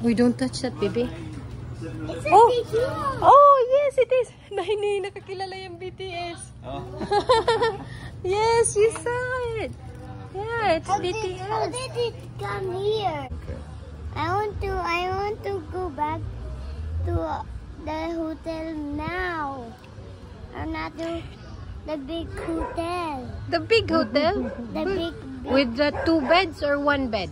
We don't touch that, baby. It's a Oh! BTS. Oh, yes, it is. Nahinay, nakakilala yung BTS. Oh. Yes, you saw it. Yeah, it's How BTS. did it come here? Okay. I want to go back to the hotel now. I'm not the big hotel. The big hotel? The big With the 2 beds or 1 bed?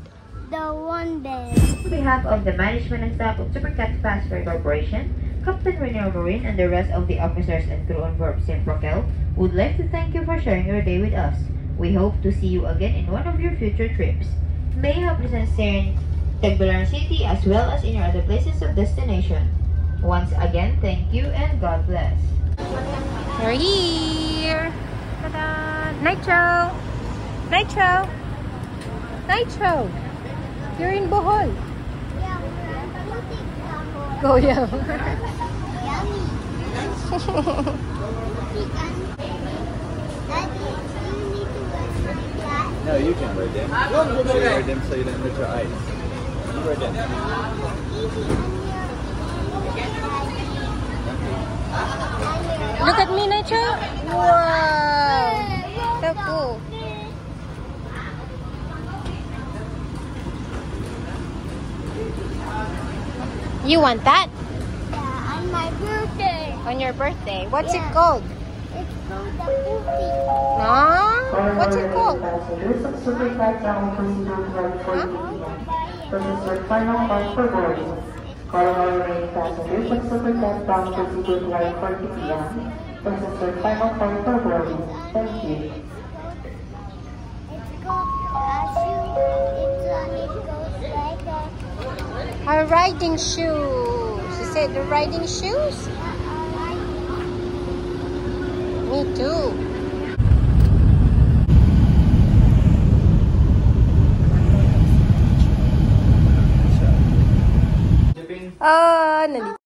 the one bed. On behalf of the management and staff of Supercat Fastway Corporation, Captain Renier Marine and the rest of the officers and crew on board Simprokel would like to thank you for sharing your day with us. We hope to see you again in one of your future trips. May you have pleasant stay in Tagbilaran City as well as in your other places of destination. Once again, thank you and God bless. We're here! Ta-da! Nitro! Nitro! Nitro! You're in Bohol! Yeah, we're looking for Go, yeah. yummy. Daddy, you need to wear that. No, you can wear them. You wear them so you don't hurt your eyes. You wear them. Easy on your Look at me, Nitro! Wow! So cool! You want that? Yeah, on my birthday. On your birthday? What's it Yeah. called? It's called the booty. Huh? What's it called? Passengers of Supercat now proceeding flight 40 p.m. This is your final call for boarding. Calling all remaining passengers of Supercat bound proceeding flight 40 p.m. This is your final call for boarding. Thank you. It's called it goes like that. Our riding shoes. Is it the riding shoes? Me too. Nandito.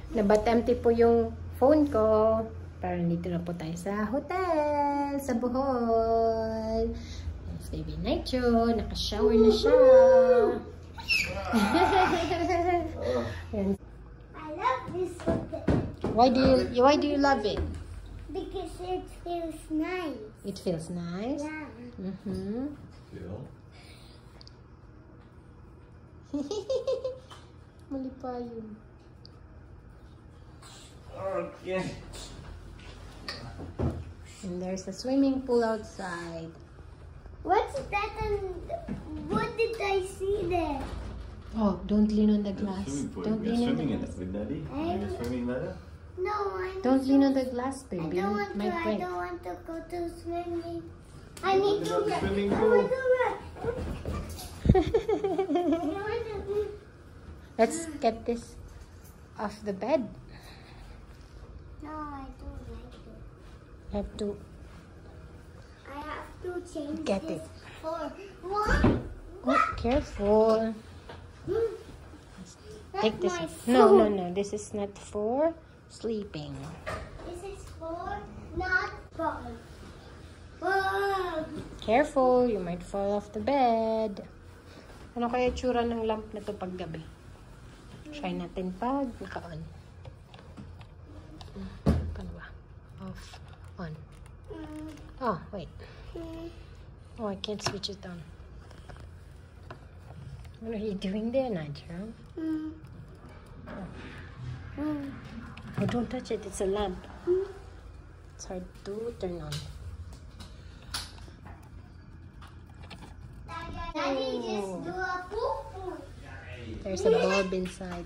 Nabat empty po yung phone ko. Pero nandito na po tayo sa hotel, sa Bohol. It's baby Nitro. Naka-shower na siya. I love this hotel Why do you love it? because it feels nice. It feels nice. Yeah. Feel? Mali pa yun. Okay. And there's a swimming pool outside. What's that? And what did I see there? Oh, don't lean on the glass. Swimming pool. Don't You're lean on swimming the in it glass. with Daddy? I You're don't- swimming later? No, I'm. Don't lean on the glass, I baby. don't want to. Might I break. don't want to go to swimming. I need to. Go to the swimming I pool. want to run. I want to. Let's get this off the bed. No, I don't like it. Have to I have to change Get this it. for one. oh, careful. That's Take this. my No, phone. no, no. This is not for sleeping. This is for not fun. Fun. Careful, you might fall off the bed. Ano kaya tsura ng lamp na to pag gabi? Try natin pag naka-on. Paano ba? Off, on. Oh, wait. Oh, I can't switch it on. What are you doing there, Nigel? Oh, don't touch it. It's a lamp. It's hard to turn on. Daddy, just do a poo-poo. There's a bulb inside.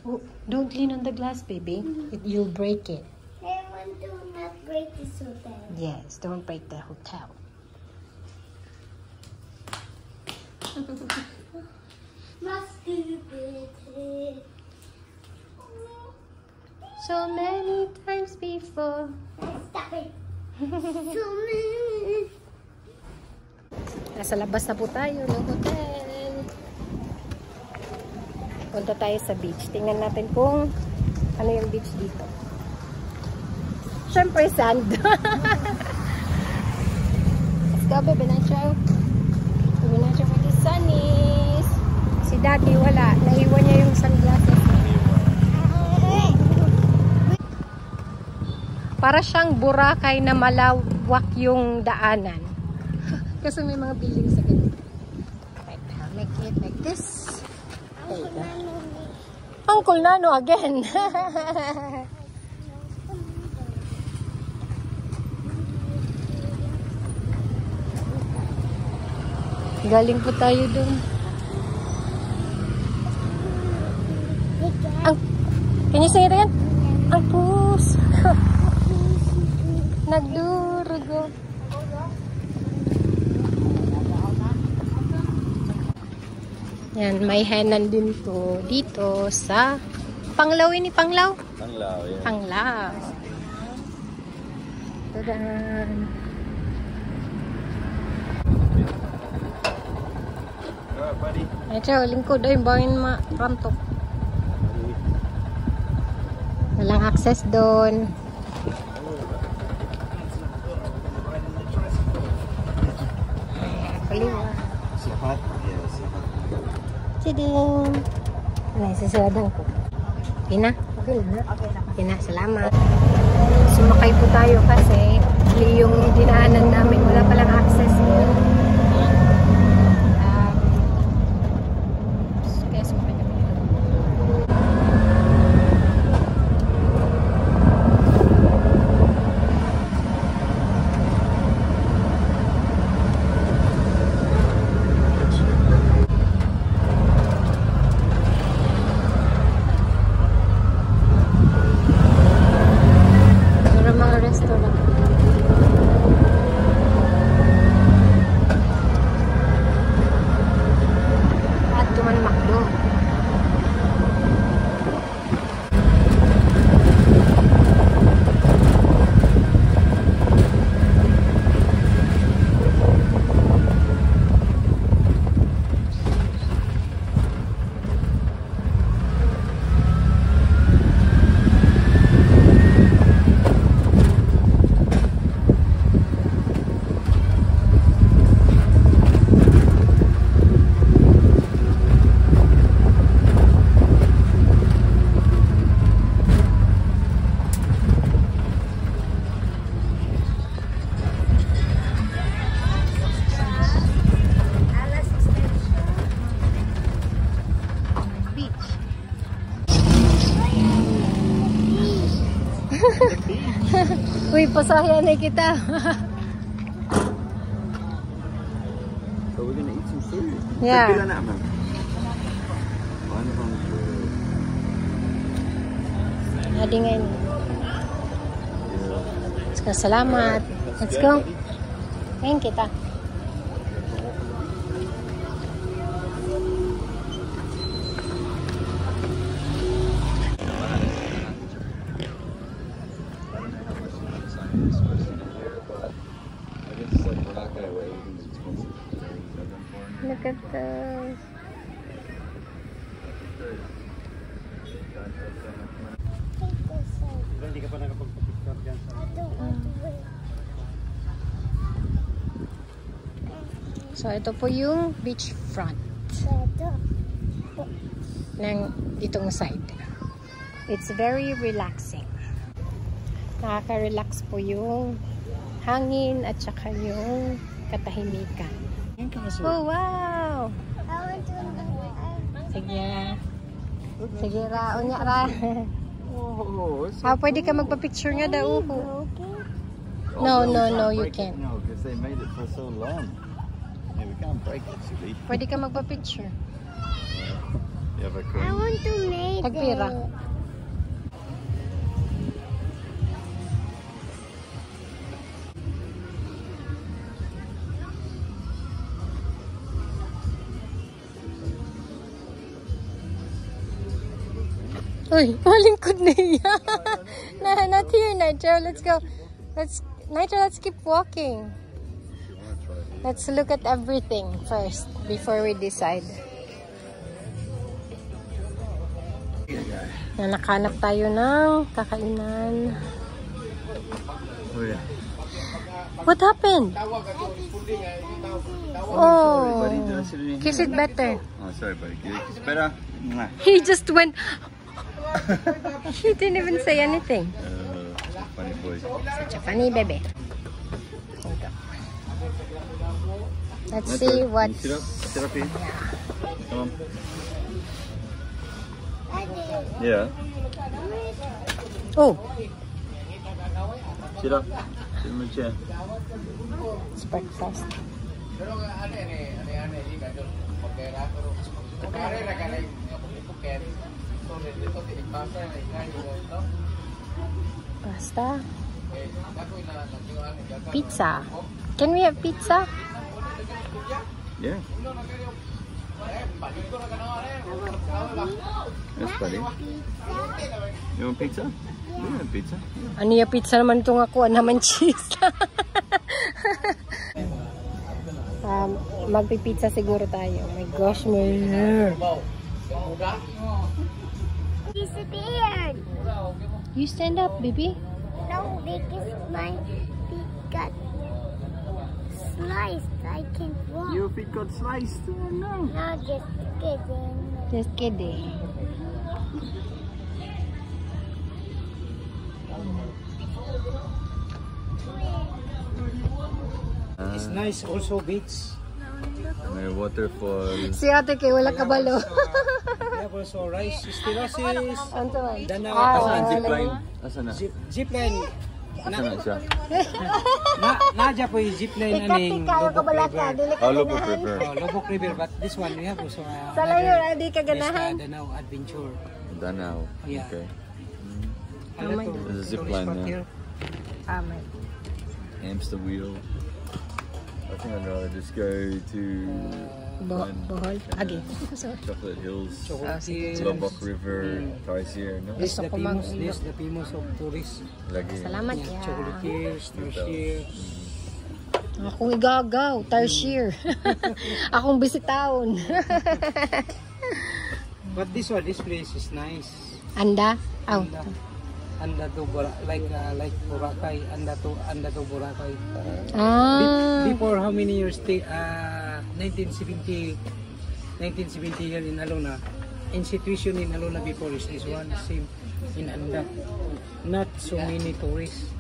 Oh, don't lean on the glass, baby. You'll break it. I want to not break this hotel. Yes, don't break the hotel. Must do it. So many times before. Stop it. So many. Nasa labas na po tayo ng hotel. Punta tayo sa beach. Tingnan natin kung ano yung beach dito. Siyempre, sand. Let's go, baby Nacho. Baby Nacho with his sunnies. Si Daddy wala. Naiwan niya yung sunglasses niya. Para siyang Boracay na malawak yung daanan. Kasi may mga buildings sa gitna. Right now, make it like this. There you go. Uncle Nano again. Galing po tayo dun. Can you say it again? Ang puso. Nagdurugo. Yan, may henan din po dito sa Panglao ini, Panglao? Panglao, yeah. Panglao. Tadan. Alright, buddy. Ito, lingkod ay bangin marantok. Walang access doon. Kaliwa. Is it hot? Yeah, it's hot. Tiding. Ano, sasaladan ko. Okay na? Okay na. Okay na, salamat. Sumakay po tayo kasi yung dinaanan namin, wala palang access doon. Kaya sumakay kami. Uy, pasaya na kita. So we're gonna eat some food. Yeah. Pila na, ma'am. 100. Adi ngayon. Let's go, salamat. Let's go. Ngayon kita. Look at those. Hindi ka pa nakapag-picture dyan sa... So, ito po yung beach front ng itong side. It's very relaxing. Nakaka-relax po yung hangin at saka yung katahimikan. Oh, wow! Sige. Sige, raon niya, ra. Oh, it's Pwede ka magpa-picture nga daw. No, you can't. No, because they made it for so long. Yeah, we can't break it, silly. Pwede ka magpa-picture. You have a I coin. want to make Tagpira. it. Uy, malingkod na iya. Not here, Nigel. Let's go. Nigel, let's keep walking. Let's look at everything first before we decide. Nakahanap tayo ng kakainan. Oh, yeah. What happened? Oh, Buddy, did I sit in kiss here? it better. Oh, sorry, buddy. Kiss better. Mwah. He just went. He didn't even say anything. Funny boy. Such a funny baby. Let's see what. Sit up. Sit up here. Come on. Yeah. Oh, Sit up. Sit in the chair. it's breakfast. Pasta. Pizza. Can we have pizza? Yeah. Yes, buddy. You want pizza? You want pizza? Ano yung pizza naman itong ako? Naman cheese. Magpipizza siguro tayo. Oh my gosh, my hair. Disappeared. You stand up, baby. No, because my feet got sliced. I can't walk. Your feet got sliced. Oh no. No, just kidding. Just kidding. It's nice also beach. May waterfall. Si ate kay wala kabalo. We have also rice terraces. Ano man? Danau. Asan zipline? Asan na? Zipline. Asan na siya? Nadya po yung zipline aning Lobok River. Oh, Lobok River. Oh, Lobok River, but this one we have also Sa layo, di ka this, ganahan. Danau Adventure. Danau. Yeah. Okay. Ano to? There's a zip Tourist line spot there. here. Amen. Hamster wheel. I think I'd rather just go to Bohol. Again. Chocolate Hills, Chocolate Hills. Lombok River, Tarsier. No? This is the Gusto ko mag- famous, this is the famous of tourists. Lagi. Salamat Yeah, ya. Chocolate Hills, Tarsier. Akong igagaw, Tarsier. Akong bisitaon. But this one, this place is nice. Anda? Oh. Anda to like Boracay, anda to Boracay. Ah. Before how many years? 1970 here in Alona. Institution in Alona before is this one, same in Anda. Not so many tourists.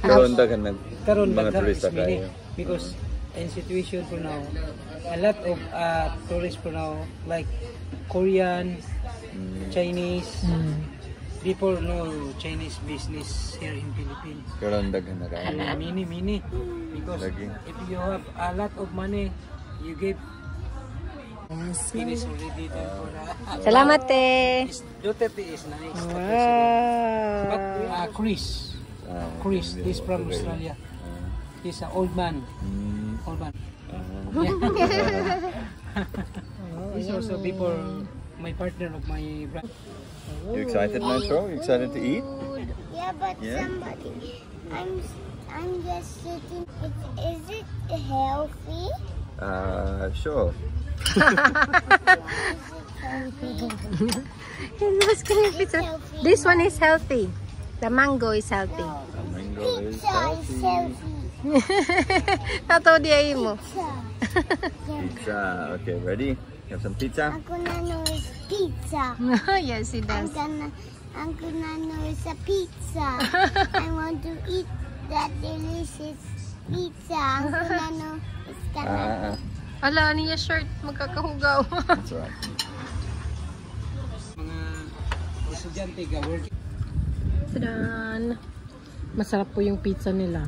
Karon dagan nag Karon mga daghan turista is many kayo. because institution for now, a lot of tourists for now like Korean, Chinese. Before no Chinese business here in Philippines. Karon dagan na kayo. Mini because Lagi. if you have a lot of money, you give finish already there for Salamat eh. Duterte is nice. Wow. But Chris, this from Australia. He's an old man. Old man. He's also before my partner of my brother. You excited, Metro? You excited to eat? Yeah, but Yeah? somebody, I'm just sitting. Is it healthy? Sure. This one is healthy. The mango is healthy. The mango is Pizza is healthy. Tato dia mo. Pizza. Pizza. Okay, ready? Have some pizza? I'm gonna know it's pizza. Yes, he does. I'm gonna know it's a pizza. I want to eat that delicious pizza. I'm gonna know it's gonna. Ala, niya shirt. Magkakahugaw. That's alright. Mga estudyante ka working. Tadan. Masarap po yung pizza nila.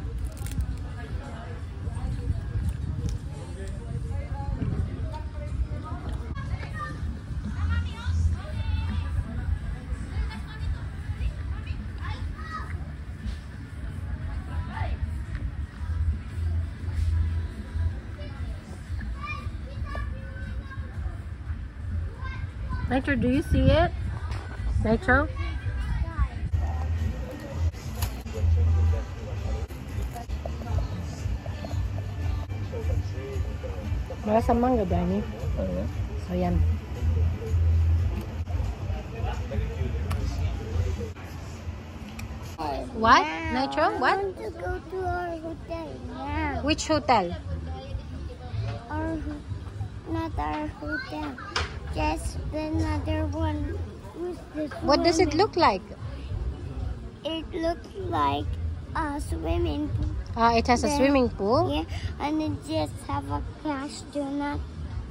Nitro, do you see it? Nitro? Wala sa mangga, Danny. Oh, yeah? Ayan. What? Nitro? I What? want to go to our hotel. Which hotel? Not our hotel. Just another one. Who's this What does it woman? look like? It looks like a swimming pool. It has a There. swimming pool. Yeah, and it just have a crash. Do not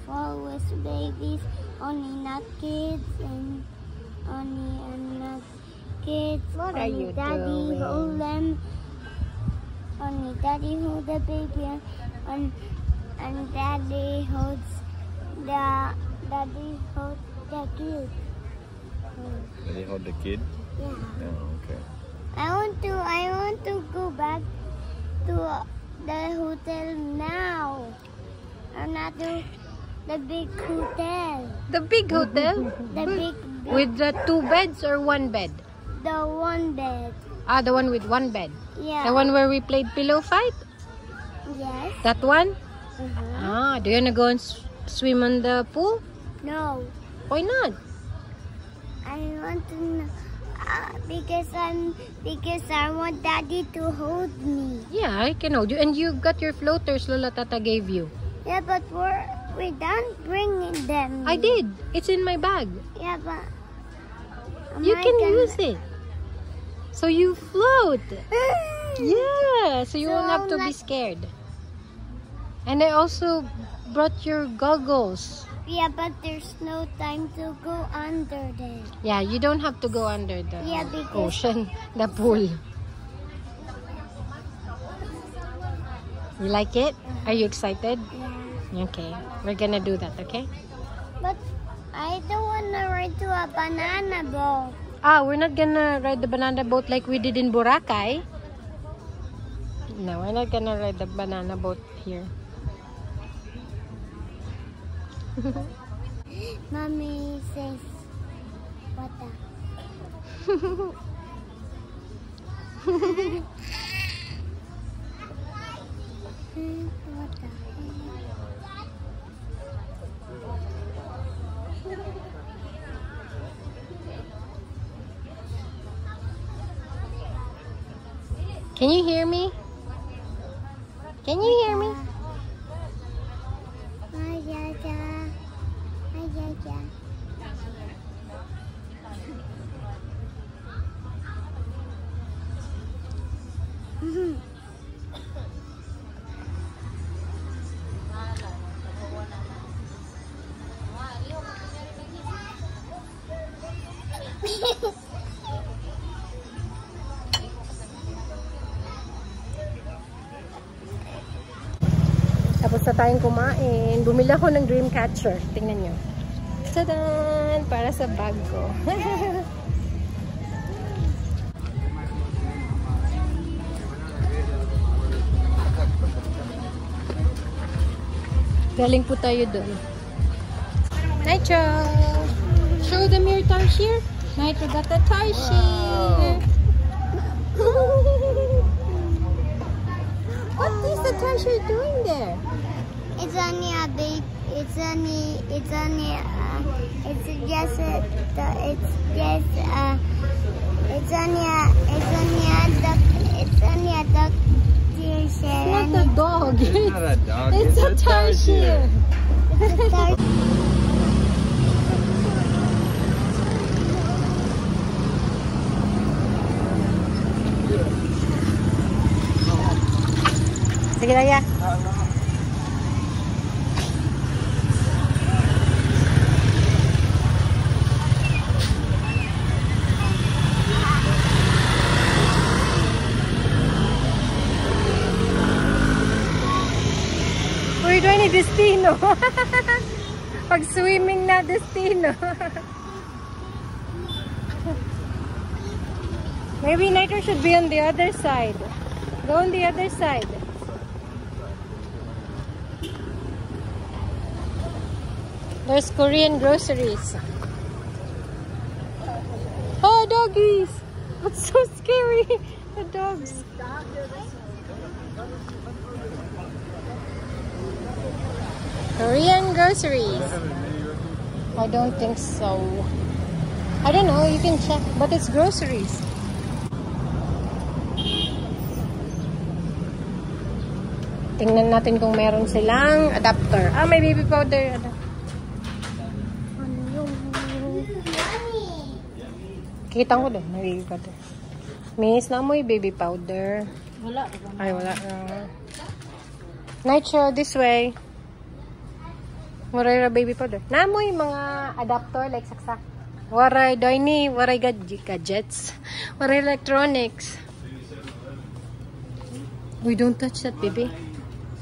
fall with babies. Only not kids and not kids. What are only you daddy doing? hold them. Only daddy hold the baby and daddy holds the kid. Did you hold the kid? Yeah. Oh, okay. I want to go back to the hotel now. I'm not the big hotel. The big hotel? The big With the 2 beds or 1 bed? the one bed. The one with 1 bed. Yeah. The one where we played pillow fight? Yes. That one? Uh-huh. Do you wanna go and swim on the pool? No. Why not? I want to know, because I want daddy to hold me. Yeah, I can hold you. And you got your floaters Lola Tata gave you. Yeah, but we're done bringing them. I did. It's in my bag. Yeah, but You can use it. So you float. Yeah, so you won't have to be scared. And I also brought your goggles. Yeah, but there's no time to go under there. Yeah, you don't have to go under the Yeah, because- ocean, the pool. You like it? Are you excited? Yeah. Okay, we're gonna do that, okay? But I don't want to ride to a banana boat. We're not gonna ride the banana boat like we did in Boracay. No, we're not gonna ride the banana boat here. Mommy says, what what the Can you hear me? Can you hear me? Ay, ay, ay. Ay, ay, ay. Tapos na tayong kumain. Bumili ako ng Dreamcatcher. Tingnan nyo. Tadan! Para sa bag ko. Galing po tayo doon. Nitro! Show them your tarsier. Nitro got the tarsier. What is the tarsier doing there? It's only a big. It's only. It's only. It's just. It's only a. It's only a duck. It's only a duck. It's not a dog. It's not a dog. It's a tarsier. It's a duck. Sige lang ya. We're doing ni Destino. Pag swimming na Destino. Maybe Nitro should be on the other side. Go on the other side. There's Korean groceries. Oh, doggies! That's so scary. The dogs. Korean groceries. I don't think so. I don't know. You can check, but it's groceries. Tingnan natin kung meron silang adapter. Ah, may baby powder. Kita ko doon, may baby powder. Miss, namoy baby powder. Wala. Ay, wala. Nitro, this way. Waray baby powder. Namoy mga adapter, like saksak. Waray doini, waray gadgets. Waray electronics. We don't touch that, baby.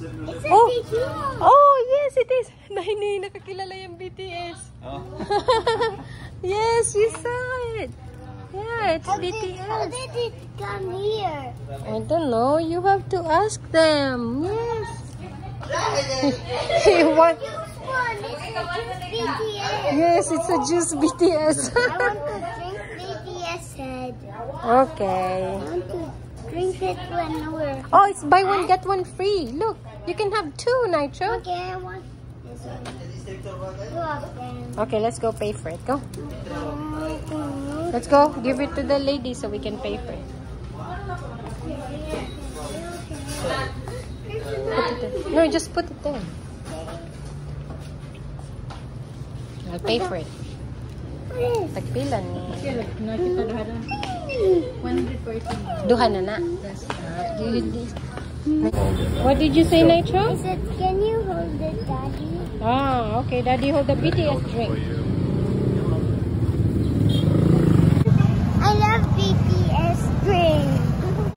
It's a Oh! BTS. Oh, yes, it is. Naini, nakakilala yung BTS. Oh. Yes, you saw it. Yeah, it's How BTS. did it come here? I don't know. You have to ask them. Yes. What? Juice one. It's a juice BTS. Yes, it's a juice BTS. I want to drink BTS head. Okay. I want to drink it when we're... Oh, it's buy one get one free. Look, you can have 2, Nitro. Okay, I want this one. 2 of them. Okay, let's go pay for it. Go. Let's go. Give it to the lady so we can pay for it. Put it there. No, just put it there. I'll pay for it. Tagpila ni. Nakita duha na. 100%. Duha na na. What did you say, Nitro? I said, can you hold it, Daddy? Ah, okay. Daddy, hold the BTS drink. I love BTS drink.